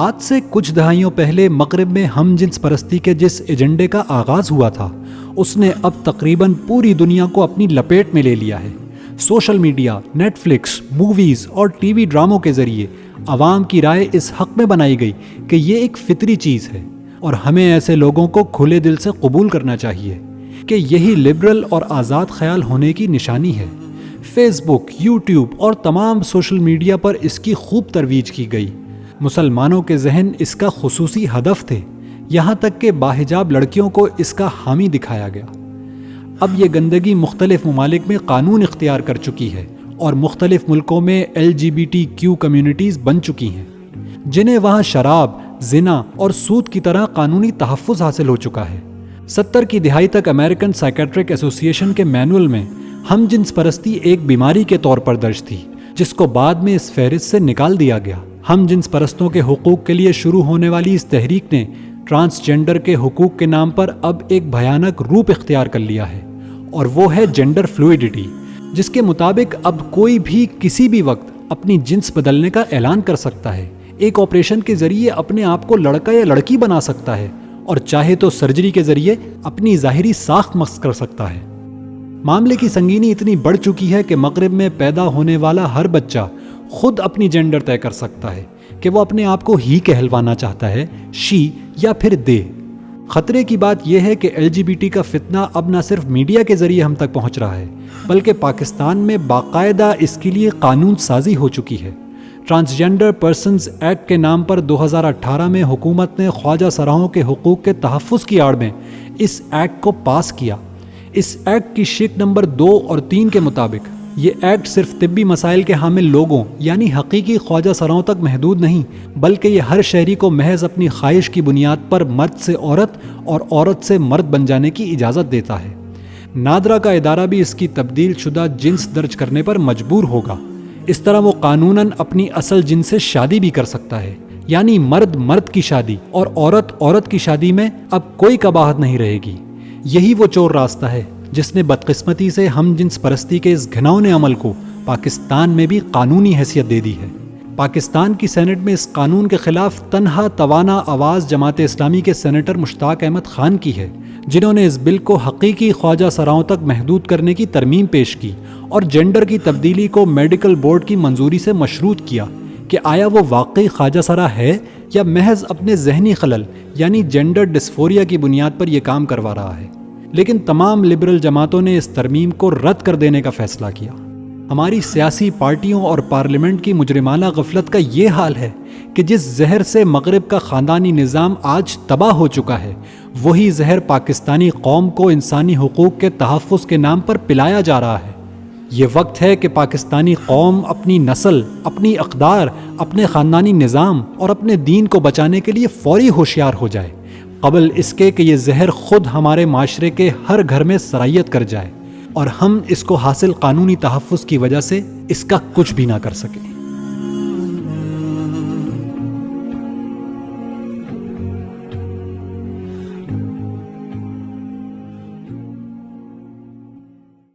آج سے کچھ دہائیوں پہلے مغرب میں ہم جنس پرستی کے جس ایجنڈے کا آغاز ہوا تھا اس نے اب تقریباً پوری دنیا کو اپنی لپیٹ میں لے لیا ہے۔ Social media, Netflix, movies اور ٹی وی ڈراموں کے ذریعے عوام کی رائے اس حق میں بنائی گئی کہ یہ ایک فطری چیز ہے اور ہمیں ایسے لوگوں کو کھلے دل سے قبول کرنا چاہیے کہ یہی لبرل اور آزاد خیال ہونے کی نشانی ہے۔ فیس بک، یوٹیوب اور تمام سوشل میڈیا پر اس کی خوب ترویج کی گئی۔ مسلمانوں کے ذہن اس کا خصوصی ہدف تھے، یہاں تک کہ باحجاب لڑکیوں کو اس کا حامی دکھایا گیا۔ اب یہ گندگی مختلف ممالک میں قانون اختیار کر چکی ہے اور مختلف ملکوں میں LGBTQ کمیونٹیز بن چکی ہیں، جنہیں وہاں شراب، زنا اور سود کی طرح قانونی تحفظ حاصل ہو چکا ہے۔ 70 کی دہائی تک امریکن سائیکیٹرک ایسوسی ایشن کے مینول میں ہم جنس پرستی ایک بیماری کے طور پر درج تھی، جس کو بعد میں اس فہرست سے نکال دیا گیا۔ ہم جنس پرستوں کے حقوق کے لیے شروع ہونے والی اس تحریک نے ٹرانسجینڈر کے حقوق کے نام پر اب ایک بھیانک روپ اختیار کر لیا ہے، اور وہ ہے جینڈر فلوئڈٹی، جس کے مطابق اب کوئی بھی کسی بھی وقت اپنی جنس بدلنے کا اعلان کر سکتا ہے، ایک آپریشن کے ذریعے اپنے آپ کو لڑکا یا لڑکی بنا سکتا ہے اور چاہے تو سرجری کے ذریعے اپنی ظاہری ساخت مسخ کر سکتا ہے۔ معاملے کی سنگینی اتنی بڑھ چکی ہے کہ مغرب میں پیدا ہونے والا ہر بچہ خود اپنی جینڈر طے کر سکتا ہے کہ وہ اپنے آپ کو ہی کہلوانا چاہتا ہے، شی یا پھر دے۔ خطرے کی بات یہ ہے کہ LGBT کا فتنہ اب نہ صرف میڈیا کے ذریعے ہم تک پہنچ رہا ہے، بلکہ پاکستان میں باقاعدہ اس کے لیے قانون سازی ہو چکی ہے۔ ٹرانسجینڈر پرسنز ایکٹ کے نام پر 2018 میں حکومت نے خواجہ سراہوں کے حقوق کے تحفظ کی آڑ میں اس ایکٹ کو پاس کیا۔ اس ایکٹ کی شق نمبر 2 اور 3 کے مطابق یہ ایکٹ صرف طبی مسائل کے حامل لوگوں یعنی حقیقی خواجہ سراہوں تک محدود نہیں، بلکہ یہ ہر شہری کو محض اپنی خواہش کی بنیاد پر مرد سے عورت اور عورت سے مرد بن جانے کی اجازت دیتا ہے۔ نادرا کا ادارہ بھی اس کی تبدیل شدہ جنس درج کرنے پر مجبور ہوگا۔ اس طرح وہ قانوناً اپنی اصل جنس سے شادی بھی کر سکتا ہے، یعنی مرد مرد کی شادی اور عورت عورت کی شادی میں اب کوئی قباحت نہیں رہے گی۔ یہی وہ چور راستہ ہے جس نے بدقسمتی سے ہم جنس پرستی کے اس گھناؤنے عمل کو پاکستان میں بھی قانونی حیثیت دے دی ہے۔ پاکستان کی سینٹ میں اس قانون کے خلاف تنہا توانا آواز جماعت اسلامی کے سینیٹر مشتاق احمد خان کی ہے، جنہوں نے اس بل کو حقیقی خواجہ سراہوں تک محدود کرنے کی ترمیم پیش کی اور جینڈر کی تبدیلی کو میڈیکل بورڈ کی منظوری سے مشروط کیا کہ آیا وہ واقعی خواجہ سرا ہے یا محض اپنے ذہنی خلل یعنی جینڈر ڈسفوریا کی بنیاد پر یہ کام کروا رہا ہے۔ لیکن تمام لبرل جماعتوں نے اس ترمیم کو رد کر دینے کا فیصلہ کیا۔ ہماری سیاسی پارٹیوں اور پارلیمنٹ کی مجرمانہ غفلت کا یہ حال ہے کہ جس زہر سے مغرب کا خاندانی نظام آج تباہ ہو چکا ہے، وہی زہر پاکستانی قوم کو انسانی حقوق کے تحفظ کے نام پر پلایا جا رہا ہے۔ یہ وقت ہے کہ پاکستانی قوم اپنی نسل، اپنی اقدار، اپنے خاندانی نظام اور اپنے دین کو بچانے کے لیے فوری ہوشیار ہو جائے، قبل اس کے کہ یہ زہر خود ہمارے معاشرے کے ہر گھر میں سرایت کر جائے اور ہم اس کو حاصل قانونی تحفظ کی وجہ سے اس کا کچھ بھی نہ کر سکیں۔